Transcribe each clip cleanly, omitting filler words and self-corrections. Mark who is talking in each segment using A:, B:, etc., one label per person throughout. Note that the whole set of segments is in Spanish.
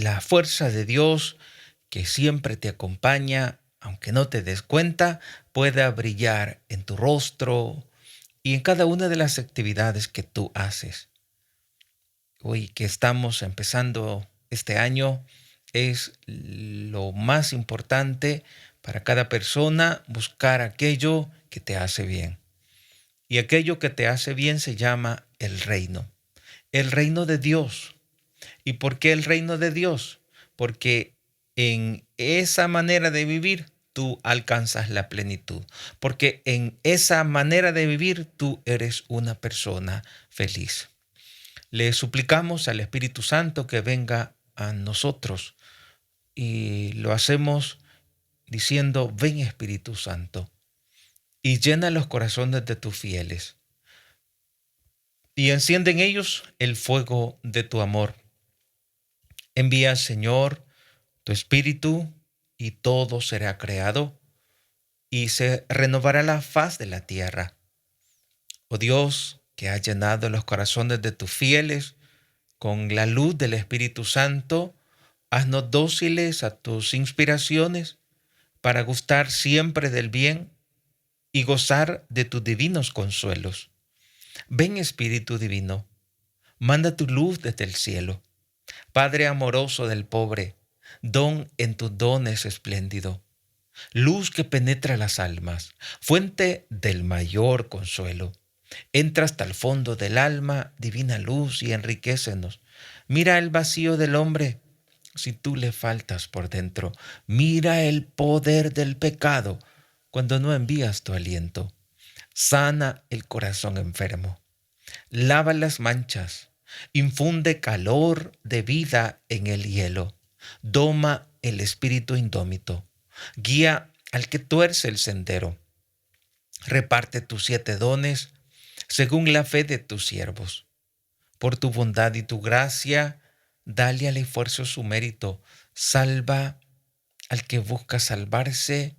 A: la fuerza de Dios, que siempre te acompaña, aunque no te des cuenta, pueda brillar en tu rostro y en cada una de las actividades que tú haces. Hoy que estamos empezando este año, es lo más importante para cada persona buscar aquello que te hace bien. Y aquello que te hace bien se llama el reino de Dios. ¿Y por qué el reino de Dios? Porque en esa manera de vivir tú alcanzas la plenitud. Porque en esa manera de vivir tú eres una persona feliz. Le suplicamos al Espíritu Santo que venga a nosotros y lo hacemos diciendo: ven Espíritu Santo y llena los corazones de tus fieles y enciende en ellos el fuego de tu amor. Envía, Señor, tu Espíritu y todo será creado y se renovará la faz de la tierra. Oh Dios, que has llenado los corazones de tus fieles con la luz del Espíritu Santo, haznos dóciles a tus inspiraciones para gustar siempre del bien y gozar de tus divinos consuelos. Ven Espíritu Divino, manda tu luz desde el cielo. Padre amoroso del pobre, don en tus dones espléndido, luz que penetra las almas, fuente del mayor consuelo. Entra hasta el fondo del alma, divina luz, y enriquécenos. Mira el vacío del hombre, si tú le faltas por dentro. Mira el poder del pecado cuando no envías tu aliento. Sana el corazón enfermo, lava las manchas, infunde calor de vida en el hielo, doma el espíritu indómito, guía al que tuerce el sendero. Reparte tus 7 dones según la fe de tus siervos. Por tu bondad y tu gracia, dale al esfuerzo su mérito. Salva al que busca salvarse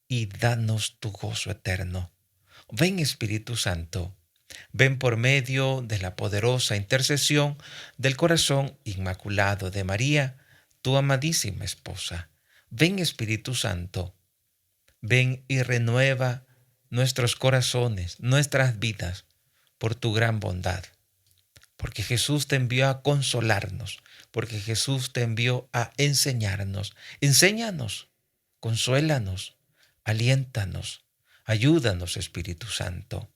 A: y danos tu gozo eterno. Ven Espíritu Santo, ven por medio de la poderosa intercesión del corazón inmaculado de María, tu amadísima esposa. Ven Espíritu Santo, ven y renueva nuestros corazones, nuestras vidas, por tu gran bondad. Porque Jesús te envió a consolarnos, porque Jesús te envió a enseñarnos. Enséñanos, consuélanos, aliéntanos, ayúdanos, Espíritu Santo.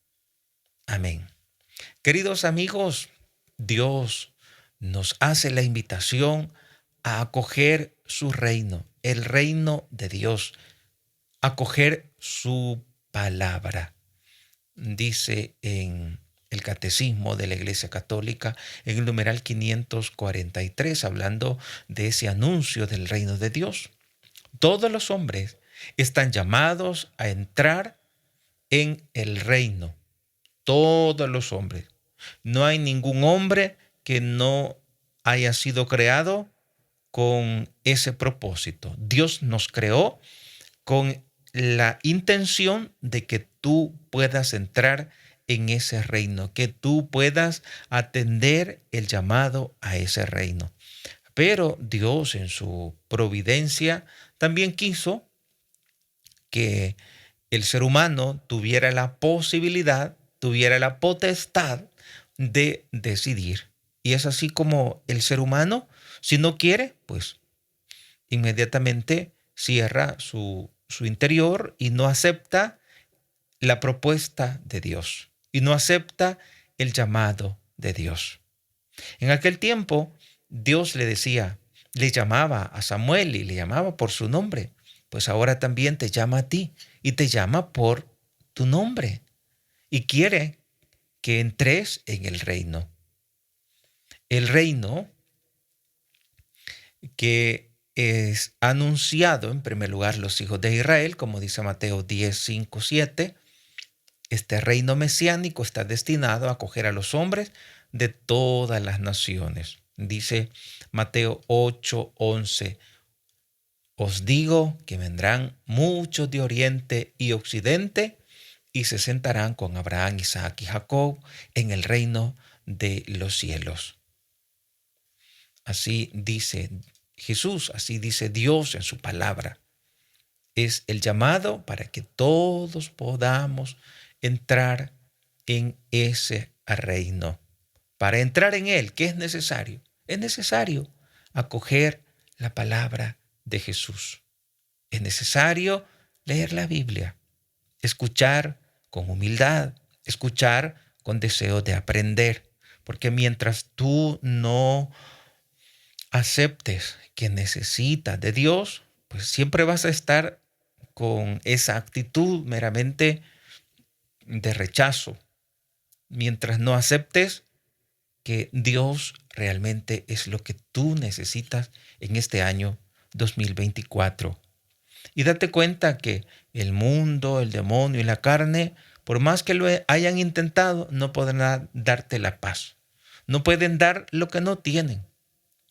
A: Amén. Queridos amigos, Dios nos hace la invitación a acoger su reino, el reino de Dios, acoger su palabra. Dice en el Catecismo de la Iglesia Católica, en el numeral 543, hablando de ese anuncio del reino de Dios: todos los hombres están llamados a entrar en el reino. Todos los hombres. No hay ningún hombre que no haya sido creado con ese propósito. Dios nos creó con la intención de que tú puedas entrar en ese reino, que tú puedas atender el llamado a ese reino. Pero Dios, en su providencia, también quiso que el ser humano tuviera la posibilidad, tuviera la potestad de decidir. Y es así como el ser humano, si no quiere, pues inmediatamente cierra su interior y no acepta la propuesta de Dios y no acepta el llamado de Dios. En aquel tiempo, Dios le decía, le llamaba a Samuel y le llamaba por su nombre. Pues ahora también te llama a ti y te llama por tu nombre y quiere que entres en el reino. El reino que es anunciado en primer lugar los hijos de Israel, como dice Mateo 10, 5, 7. Este reino mesiánico está destinado a acoger a los hombres de todas las naciones. Dice Mateo 8, 11. Os digo que vendrán muchos de oriente y occidente y se sentarán con Abraham, Isaac y Jacob en el reino de los cielos. Así dice Jesús, así dice Dios en su palabra. Es el llamado para que todos podamos entrar en ese reino. Para entrar en él, ¿qué es necesario? Es necesario acoger la palabra de Jesús. Es necesario leer la Biblia, escuchar con humildad, escuchar con deseo de aprender. Porque mientras tú no aceptes que necesitas de Dios, pues siempre vas a estar con esa actitud meramente de rechazo. Mientras no aceptes que Dios realmente es lo que tú necesitas en este año 2024. Y date cuenta que el mundo, el demonio y la carne, por más que lo hayan intentado, no podrán darte la paz. No pueden dar lo que no tienen.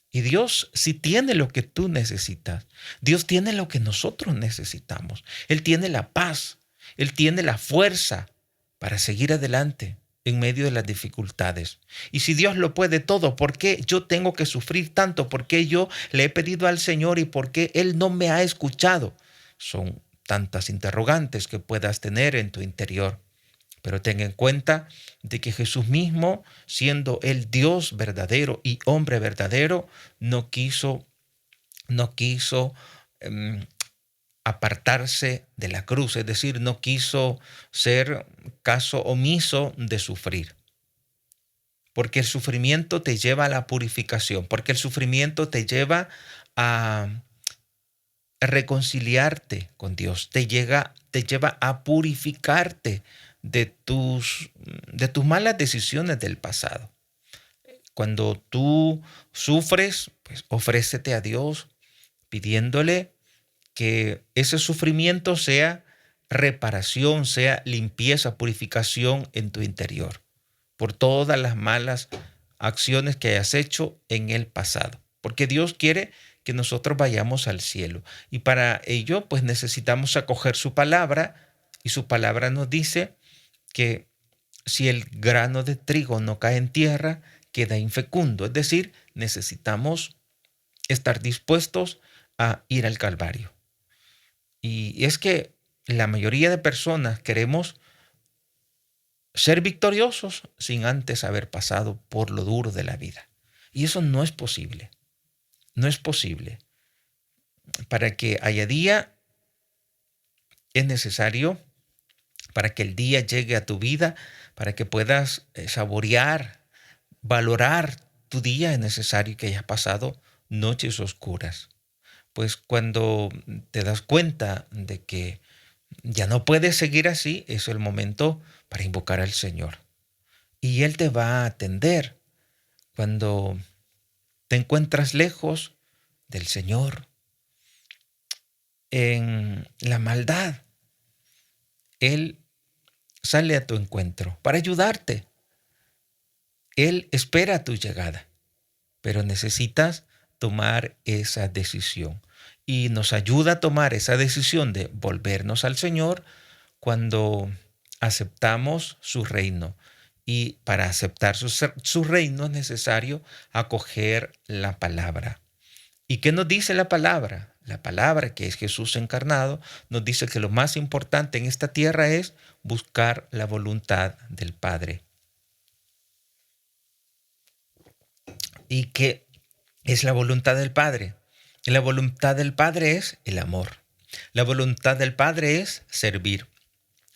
A: Y Dios sí tiene lo que tú necesitas. Dios tiene lo que nosotros necesitamos. Él tiene la paz. Él tiene la fuerza para seguir adelante en medio de las dificultades. Y si Dios lo puede todo, ¿por qué yo tengo que sufrir tanto? ¿Por qué yo le he pedido al Señor y por qué Él no me ha escuchado? Son tantas interrogantes que puedas tener en tu interior. Pero ten en cuenta de que Jesús mismo, siendo el Dios verdadero y hombre verdadero, no quiso apartarse de la cruz, es decir, no quiso ser caso omiso de sufrir. Porque el sufrimiento te lleva a la purificación, porque el sufrimiento te lleva a reconciliarte con Dios, te lleva a purificarte de tus malas decisiones del pasado. Cuando tú sufres, pues ofrécete a Dios pidiéndole que ese sufrimiento sea reparación, sea limpieza, purificación en tu interior por todas las malas acciones que hayas hecho en el pasado. Porque Dios quiere que nosotros vayamos al cielo. Y para ello, pues necesitamos acoger su palabra. Y su palabra nos dice que si el grano de trigo no cae en tierra, queda infecundo. Es decir, necesitamos estar dispuestos a ir al Calvario. Y es que la mayoría de personas queremos ser victoriosos sin antes haber pasado por lo duro de la vida. Y eso no es posible. No es posible. Para que haya día, es necesario, para que el día llegue a tu vida, para que puedas saborear, valorar tu día, es necesario que hayas pasado noches oscuras. Pues cuando te das cuenta de que ya no puedes seguir así, es el momento para invocar al Señor. Y Él te va a atender. Cuando te encuentras lejos del Señor, en la maldad, Él sale a tu encuentro para ayudarte. Él espera tu llegada, pero necesitas tomar esa decisión. Y nos ayuda a tomar esa decisión de volvernos al Señor cuando aceptamos su reino. Y para aceptar su reino es necesario acoger la palabra. ¿Y qué nos dice la palabra? La palabra, que es Jesús encarnado, nos dice que lo más importante en esta tierra es buscar la voluntad del Padre. ¿Y qué es la voluntad del Padre? La voluntad del Padre es el amor. La voluntad del Padre es servir.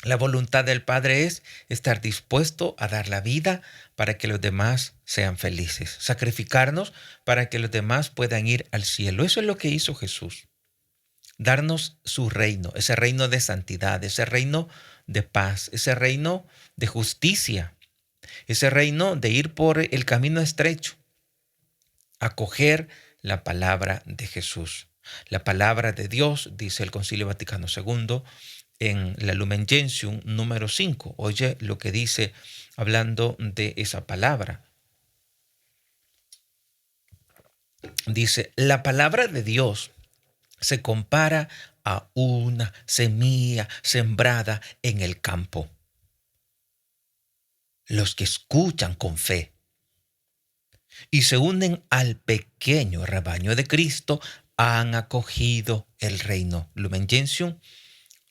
A: La voluntad del Padre es estar dispuesto a dar la vida para que los demás sean felices, sacrificarnos para que los demás puedan ir al cielo. Eso es lo que hizo Jesús, darnos su reino, ese reino de santidad, ese reino de paz, ese reino de justicia, ese reino de ir por el camino estrecho, acoger la palabra de Jesús. La palabra de Dios, dice el Concilio Vaticano II, en la Lumen Gentium número 5. Oye lo que dice hablando de esa palabra. Dice, la palabra de Dios se compara a una semilla sembrada en el campo. Los que escuchan con fe y se unen al pequeño rebaño de Cristo, han acogido el reino. Lumen Gentium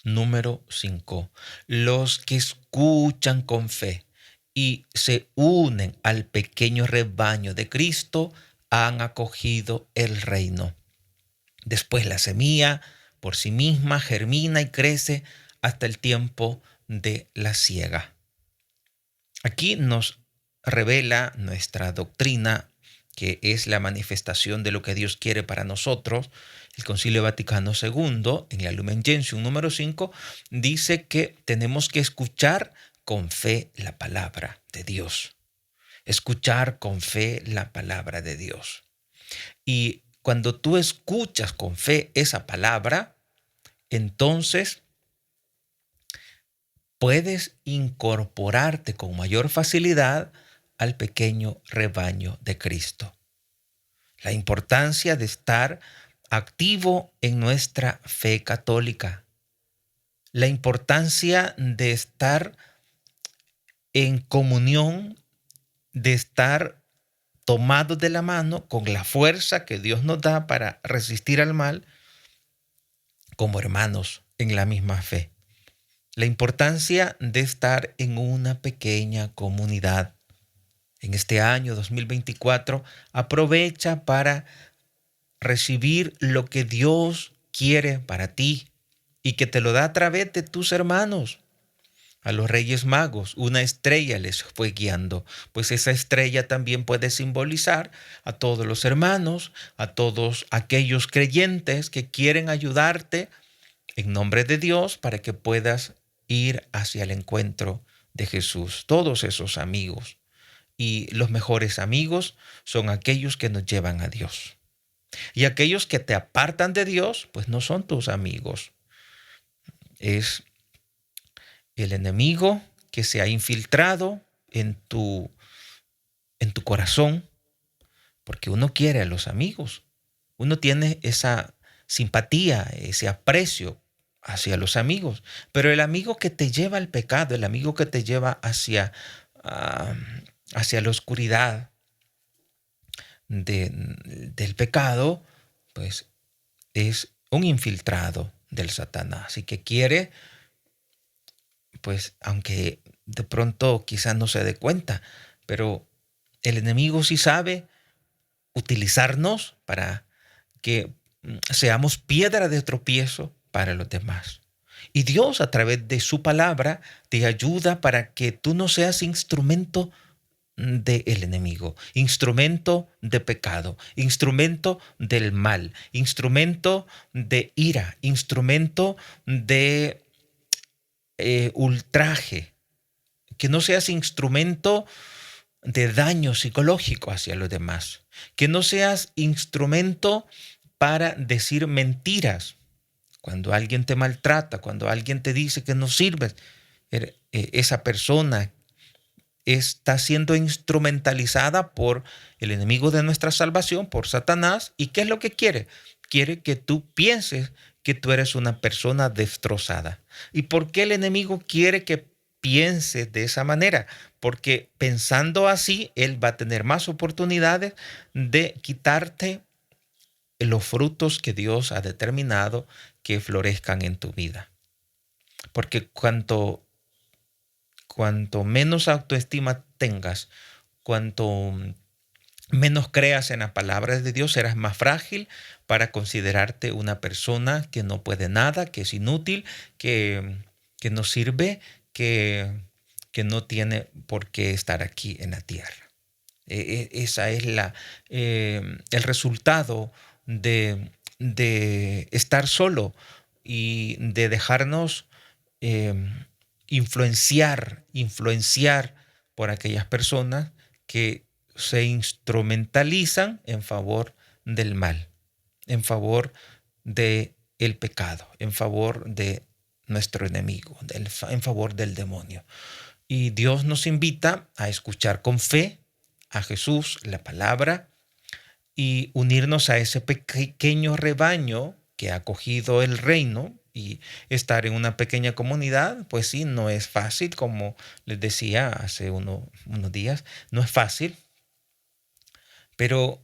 A: número 5. Los que escuchan con fe y se unen al pequeño rebaño de Cristo han acogido el reino. Después la semilla por sí misma germina y crece hasta el tiempo de la siega. Aquí nos revela nuestra doctrina, que es la manifestación de lo que Dios quiere para nosotros. El Concilio Vaticano II, en la Lumen Gentium número 5, dice que tenemos que escuchar con fe la palabra de Dios. Escuchar con fe la palabra de Dios. Y cuando tú escuchas con fe esa palabra, entonces puedes incorporarte con mayor facilidad al pequeño rebaño de Cristo. La importancia de estar activo en nuestra fe católica. La importancia de estar en comunión, de estar tomados de la mano con la fuerza que Dios nos da para resistir al mal como hermanos en la misma fe. La importancia de estar en una pequeña comunidad. En este año 2024, aprovecha para recibir lo que Dios quiere para ti y que te lo da a través de tus hermanos. A los Reyes Magos, una estrella les fue guiando, pues esa estrella también puede simbolizar a todos los hermanos, a todos aquellos creyentes que quieren ayudarte en nombre de Dios para que puedas ir hacia el encuentro de Jesús. Todos esos amigos. Y los mejores amigos son aquellos que nos llevan a Dios. Y aquellos que te apartan de Dios, pues no son tus amigos. Es el enemigo que se ha infiltrado en tu corazón, porque uno quiere a los amigos. Uno tiene esa simpatía, ese aprecio hacia los amigos. Pero el amigo que te lleva al pecado, el amigo que te lleva hacia la oscuridad del pecado, pues es un infiltrado del Satanás y que quiere, pues aunque de pronto quizás no se dé cuenta, pero el enemigo sí sabe utilizarnos para que seamos piedra de tropiezo para los demás. Y Dios a través de su palabra te ayuda para que tú no seas instrumento del enemigo, instrumento de pecado, instrumento del mal, instrumento de ira, instrumento de ultraje, que no seas instrumento de daño psicológico hacia los demás, que no seas instrumento para decir mentiras. Cuando alguien te maltrata, cuando alguien te dice que no sirves, esa persona está siendo instrumentalizada por el enemigo de nuestra salvación, por Satanás. ¿Y qué es lo que quiere? Quiere que tú pienses que tú eres una persona destrozada. ¿Y por qué el enemigo quiere que pienses de esa manera? Porque pensando así, él va a tener más oportunidades de quitarte los frutos que Dios ha determinado que florezcan en tu vida. Porque cuanto menos autoestima tengas, cuanto menos creas en las palabras de Dios, serás más frágil para considerarte una persona que no puede nada, que es inútil, que no sirve, que no tiene por qué estar aquí en la tierra. Esa es el resultado de estar solo y de dejarnos influenciar por aquellas personas que se instrumentalizan en favor del mal, en favor del pecado, en favor de nuestro enemigo, en favor del demonio. Y Dios nos invita a escuchar con fe a Jesús, la palabra, y unirnos a ese pequeño rebaño que ha acogido el reino. Y estar en una pequeña comunidad, pues sí, no es fácil, como les decía hace unos días, no es fácil, pero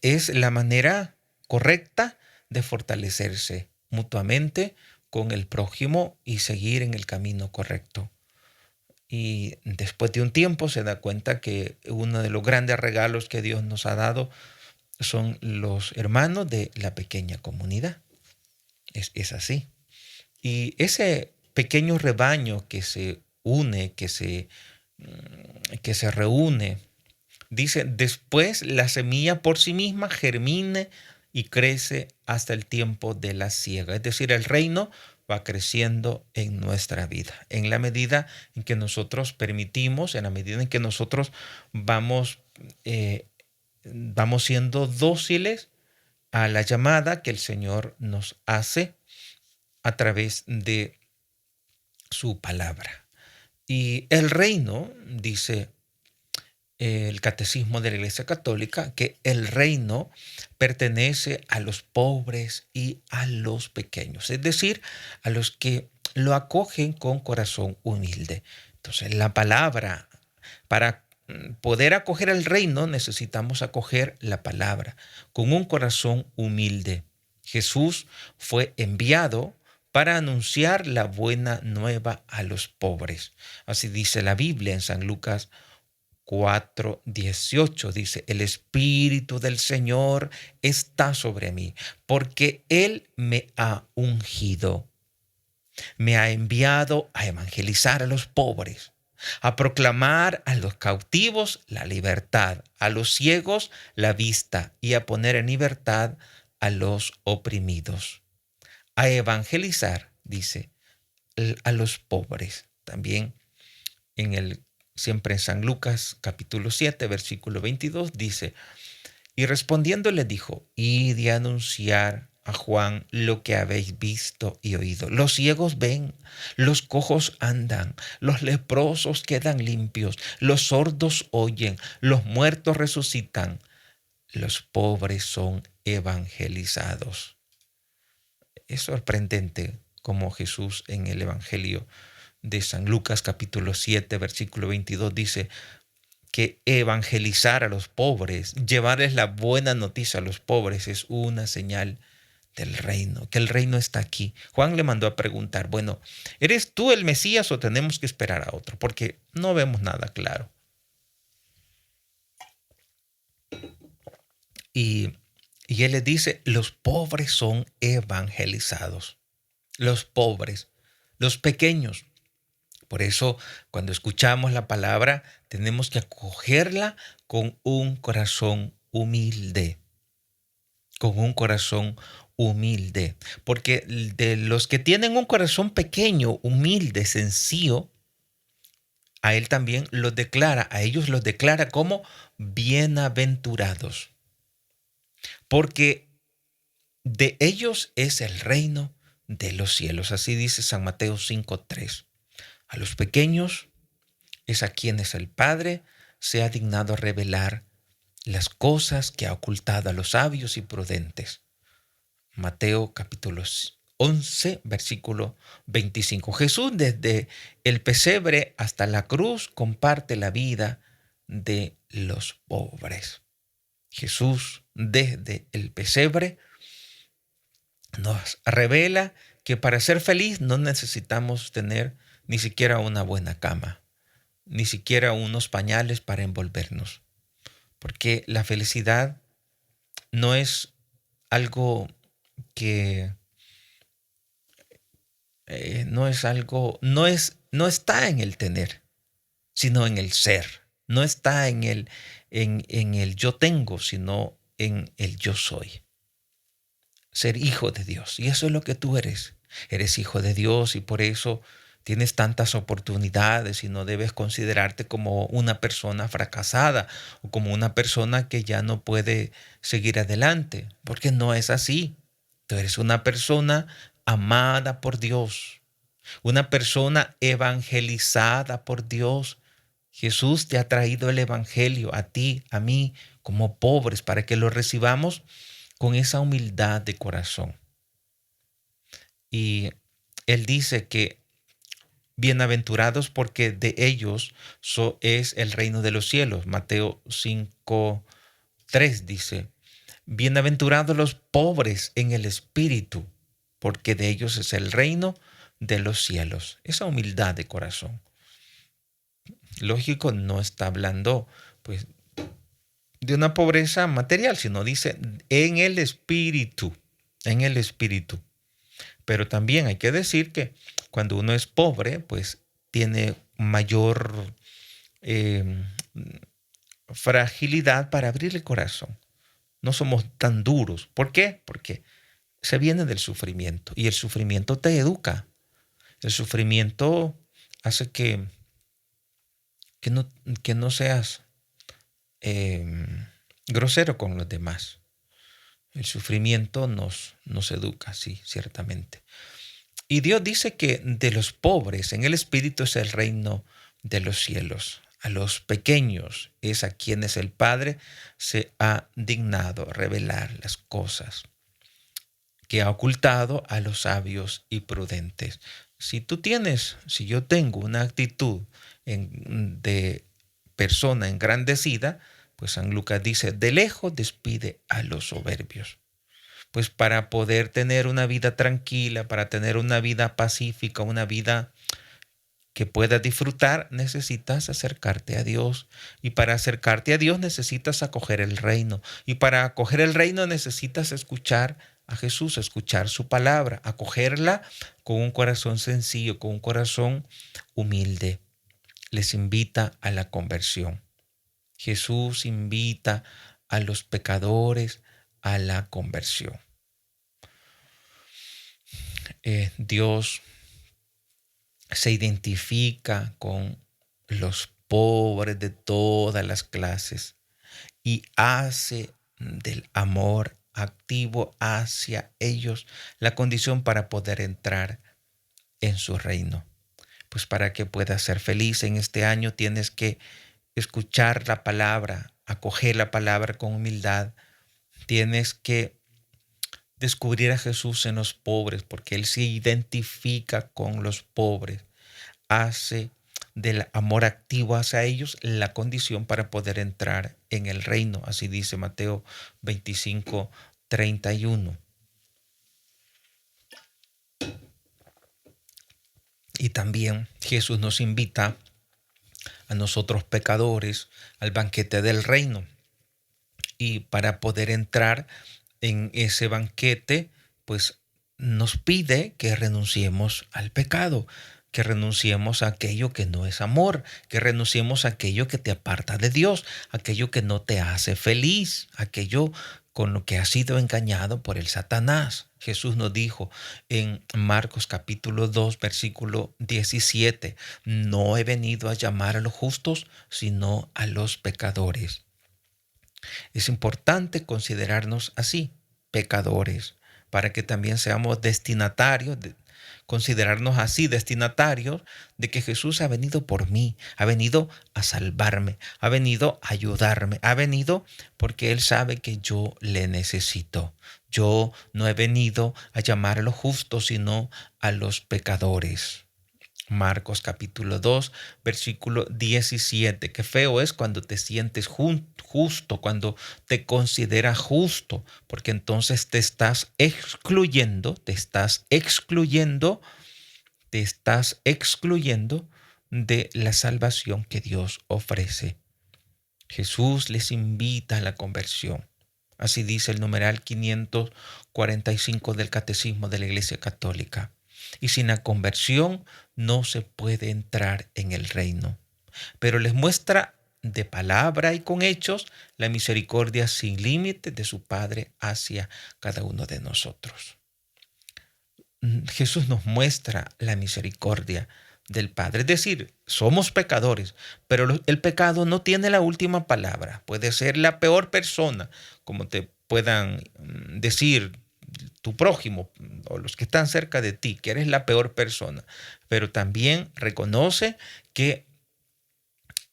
A: es la manera correcta de fortalecerse mutuamente con el prójimo y seguir en el camino correcto. Y después de un tiempo se da cuenta que uno de los grandes regalos que Dios nos ha dado son los hermanos de la pequeña comunidad. Es así. Y ese pequeño rebaño que se une, que se reúne, dice, después la semilla por sí misma germine y crece hasta el tiempo de la siega. Es decir, el reino va creciendo en nuestra vida, en la medida en que nosotros permitimos, en la medida en que nosotros vamos, vamos siendo dóciles a la llamada que el Señor nos hace a través de su palabra. Y el reino, dice el Catecismo de la Iglesia Católica, que el reino pertenece a los pobres y a los pequeños, es decir, a los que lo acogen con corazón humilde. Entonces, la palabra, para poder acoger el reino, necesitamos acoger la palabra con un corazón humilde. Jesús fue enviado para anunciar la buena nueva a los pobres. Así dice la Biblia en San Lucas 4:18, dice, el Espíritu del Señor está sobre mí, porque Él me ha ungido, me ha enviado a evangelizar a los pobres, a proclamar a los cautivos la libertad, a los ciegos la vista y a poner en libertad a los oprimidos, a evangelizar, dice, a los pobres. También en el siempre en San Lucas capítulo 7, versículo 22 dice, y respondiendo le dijo, id y anunciar a Juan lo que habéis visto y oído. Los ciegos ven, los cojos andan, los leprosos quedan limpios, los sordos oyen, los muertos resucitan, los pobres son evangelizados. Es sorprendente cómo Jesús en el Evangelio de San Lucas capítulo 7, versículo 22 dice que evangelizar a los pobres, llevarles la buena noticia a los pobres es una señal del reino, que el reino está aquí. Juan le mandó a preguntar, bueno, ¿eres tú el Mesías o tenemos que esperar a otro? Porque no vemos nada claro. Y él le dice, los pobres son evangelizados, los pobres, los pequeños. Por eso, cuando escuchamos la palabra, tenemos que acogerla con un corazón humilde, con un corazón humilde. Porque de los que tienen un corazón pequeño, humilde, sencillo, a él también los declara, a ellos los declara como bienaventurados. Porque de ellos es el reino de los cielos. Así dice San Mateo 5:3. A los pequeños es a quienes el Padre se ha dignado a revelar las cosas que ha ocultado a los sabios y prudentes. Mateo capítulo 11, versículo 25. Jesús desde el pesebre hasta la cruz comparte la vida de los pobres. Jesús desde el pesebre nos revela que para ser feliz no necesitamos tener ni siquiera una buena cama, ni siquiera unos pañales para envolvernos, porque la felicidad no es algo que no está en el tener, sino en el ser. No está en el yo tengo, sino en el yo soy. Ser hijo de Dios. Y eso es lo que tú eres. Eres hijo de Dios y por eso tienes tantas oportunidades y no debes considerarte como una persona fracasada o como una persona que ya no puede seguir adelante, porque no es así. Tú eres una persona amada por Dios, una persona evangelizada por Dios. Jesús te ha traído el evangelio a ti, a mí, como pobres, para que lo recibamos con esa humildad de corazón. Y Él dice que bienaventurados porque de ellos es el reino de los cielos. Mateo 5, 3 dice, bienaventurados los pobres en el espíritu, porque de ellos es el reino de los cielos. Esa humildad de corazón. Lógico, no está hablando pues de una pobreza material, sino dice en el espíritu, en el espíritu. Pero también hay que decir que cuando uno es pobre, pues tiene mayor eh, fragilidad para abrir el corazón. No somos tan duros. ¿Por qué? Porque se viene del sufrimiento y el sufrimiento te educa. El sufrimiento hace que, no, que no seas eh, grosero con los demás. El sufrimiento nos educa, sí, ciertamente. Y Dios dice que de los pobres en el espíritu es el reino de los cielos. A los pequeños es a quienes el Padre se ha dignado revelar las cosas que ha ocultado a los sabios y prudentes. Si yo tengo una actitud de persona engrandecida, pues San Lucas dice, de lejos despide a los soberbios. Pues para poder tener una vida tranquila, para tener una vida pacífica, una vida que puedas disfrutar, necesitas acercarte a Dios. Y para acercarte a Dios necesitas acoger el reino. Y para acoger el reino necesitas escuchar a Jesús, escuchar su palabra, acogerla con un corazón sencillo, con un corazón humilde. Les invita a la conversión. Jesús invita a los pecadores a la conversión. Dios se identifica con los pobres de todas las clases y hace del amor activo hacia ellos la condición para poder entrar en su reino. Pues para que puedas ser feliz en este año tienes que escuchar la palabra, acoger la palabra con humildad. Tienes que descubrir a Jesús en los pobres, porque Él se identifica con los pobres, hace del amor activo hacia ellos la condición para poder entrar en el reino. Así dice Mateo 25:31. Y también Jesús nos invita a nosotros pecadores al banquete del reino. Y para poder entrar en ese banquete, pues nos pide que renunciemos al pecado, que renunciemos a aquello que no es amor, que renunciemos a aquello que te aparta de Dios, aquello que no te hace feliz, aquello con lo que has sido engañado por el Satanás. Jesús nos dijo en Marcos capítulo 2, versículo 17, no he venido a llamar a los justos, sino a los pecadores. Es importante considerarnos así, pecadores, para que también seamos destinatarios, considerarnos así, destinatarios de que Jesús ha venido por mí, ha venido a salvarme, ha venido a ayudarme, ha venido porque Él sabe que yo le necesito. Yo no he venido a llamar a los justos, sino a los pecadores. Marcos capítulo 2, versículo 17. Qué feo es cuando te sientes justo, cuando te consideras justo, porque entonces te estás excluyendo, de la salvación que Dios ofrece. Jesús les invita a la conversión. Así dice el numeral 545 del Catecismo de la Iglesia Católica. Y sin la conversión no se puede entrar en el reino. Pero les muestra de palabra y con hechos la misericordia sin límite de su Padre hacia cada uno de nosotros. Jesús nos muestra la misericordia del Padre. Es decir, somos pecadores, pero el pecado no tiene la última palabra. Puede ser la peor persona, como te puedan decir tu prójimo o los que están cerca de ti, que eres la peor persona, pero también reconoce que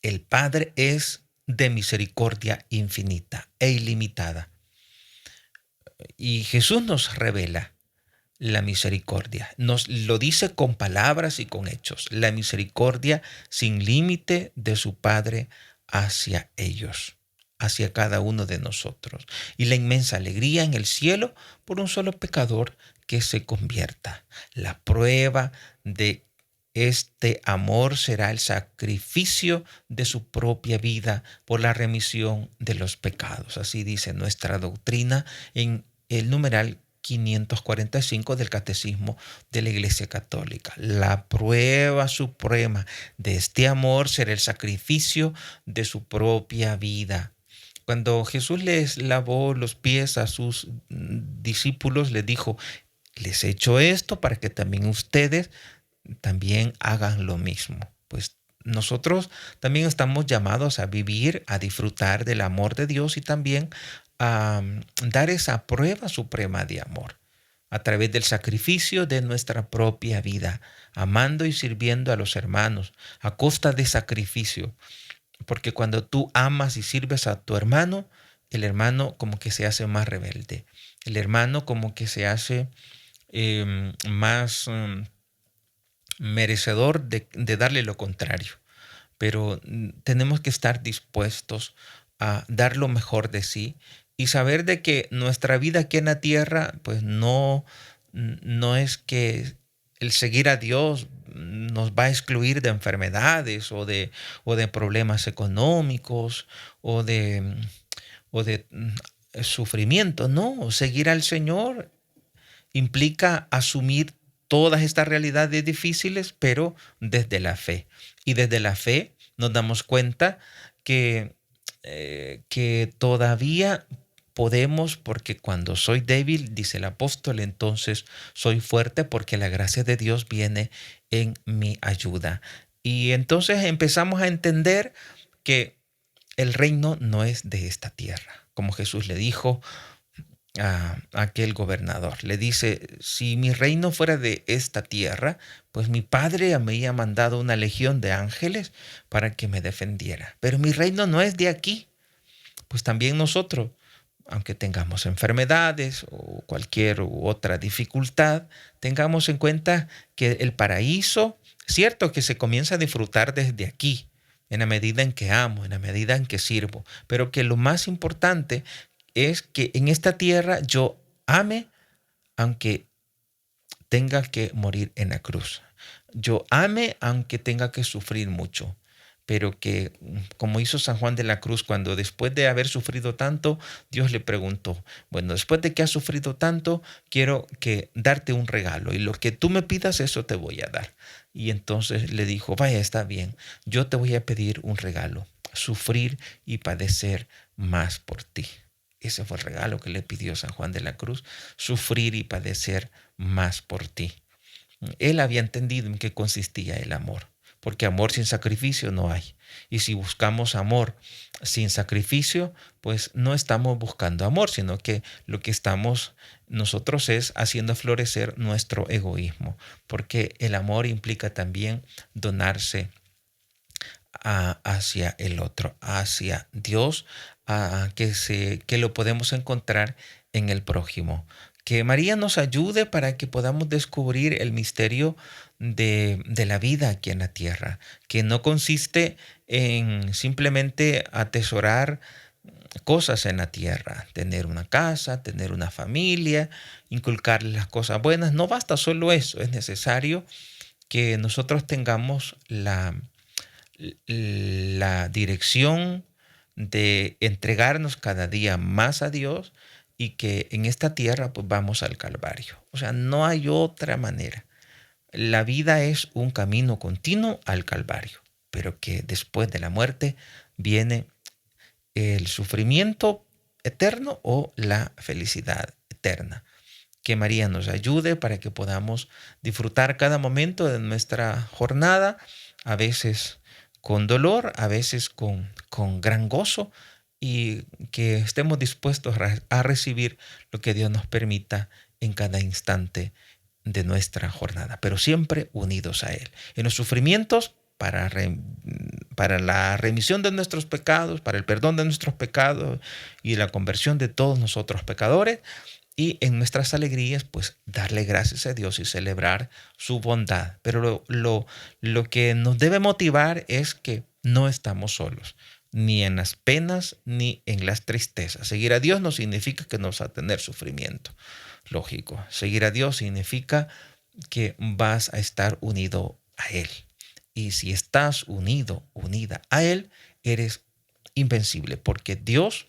A: el Padre es de misericordia infinita e ilimitada. Y Jesús nos revela la misericordia. Nos lo dice con palabras y con hechos. La misericordia sin límite de su Padre hacia ellos. hacia cada uno de nosotros y la inmensa alegría en el cielo por un solo pecador que se convierta. La prueba de este amor será el sacrificio de su propia vida por la remisión de los pecados. Así dice nuestra doctrina en el numeral 545 del Catecismo de la Iglesia Católica. La prueba suprema de este amor será el sacrificio de su propia vida. Cuando Jesús les lavó los pies a sus discípulos, les dijo: les he hecho esto para que también ustedes también hagan lo mismo. Pues nosotros también estamos llamados a vivir, a disfrutar del amor de Dios y también a dar esa prueba suprema de amor a través del sacrificio de nuestra propia vida, amando y sirviendo a los hermanos a costa de sacrificio. Porque cuando tú amas y sirves a tu hermano, el hermano como que se hace más rebelde. El hermano como que se hace más merecedor de darle lo contrario. Pero tenemos que estar dispuestos a dar lo mejor de sí y saber de que nuestra vida aquí en la tierra, pues no es que el seguir a Dios nos va a excluir de enfermedades o de problemas económicos o de sufrimiento. No, seguir al Señor implica asumir todas estas realidades difíciles, pero desde la fe. Y desde la fe nos damos cuenta que todavía podemos, porque cuando soy débil, dice el apóstol, entonces soy fuerte porque la gracia de Dios viene en mi ayuda. Y entonces empezamos a entender que el reino no es de esta tierra. Como Jesús le dijo a aquel gobernador, le dice: si mi reino fuera de esta tierra, pues mi padre me había mandado una legión de ángeles para que me defendiera. Pero mi reino no es de aquí. Pues también nosotros, aunque tengamos enfermedades o cualquier otra dificultad, tengamos en cuenta que el paraíso, cierto que se comienza a disfrutar desde aquí, en la medida en que amo, en la medida en que sirvo, pero que lo más importante es que en esta tierra yo ame aunque tenga que morir en la cruz. Yo ame aunque tenga que sufrir mucho, pero que como hizo San Juan de la Cruz, cuando después de haber sufrido tanto, Dios le preguntó: bueno, después de que has sufrido tanto, quiero que darte un regalo y lo que tú me pidas, eso te voy a dar. Y entonces le dijo: vaya, está bien, yo te voy a pedir un regalo: sufrir y padecer más por ti. Ese fue el regalo que le pidió San Juan de la Cruz: sufrir y padecer más por ti. Él había entendido en qué consistía el amor, porque amor sin sacrificio no hay. Y si buscamos amor sin sacrificio, pues no estamos buscando amor, sino que lo que estamos nosotros es haciendo florecer nuestro egoísmo, porque el amor implica también donarse hacia el otro, hacia Dios, que lo podemos encontrar en el prójimo. Que María nos ayude para que podamos descubrir el misterio de la vida aquí en la tierra, que no consiste en simplemente atesorar cosas en la tierra, tener una casa, tener una familia, inculcarle las cosas buenas. No basta solo eso, es necesario que nosotros tengamos la dirección de entregarnos cada día más a Dios y que en esta tierra pues vamos al Calvario. O sea, no hay otra manera. La vida es un camino continuo al Calvario, pero que después de la muerte viene el sufrimiento eterno o la felicidad eterna. Que María nos ayude para que podamos disfrutar cada momento de nuestra jornada, a veces con dolor, a veces con gran gozo, y que estemos dispuestos a recibir lo que Dios nos permita en cada instante de nuestra jornada, pero siempre unidos a Él. En los sufrimientos, para la remisión de nuestros pecados, para el perdón de nuestros pecados y la conversión de todos nosotros pecadores, y en nuestras alegrías, pues darle gracias a Dios y celebrar su bondad. Pero lo que nos debe motivar es que no estamos solos. ni en las penas, ni en las tristezas. Seguir a Dios no significa que no vas a tener sufrimiento. Lógico, seguir a Dios significa que vas a estar unido a Él. Y si estás unido, unida a Él, eres invencible, porque Dios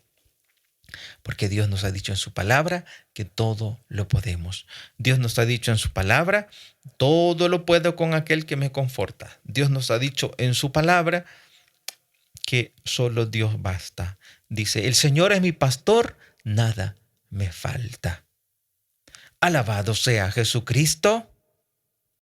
A: nos ha dicho en su palabra que todo lo podemos. Dios nos ha dicho en su palabra, todo lo puedo con aquel que me conforta. Dios nos ha dicho en su palabra que solo Dios basta. Dice, el Señor es mi pastor, nada me falta. Alabado sea Jesucristo.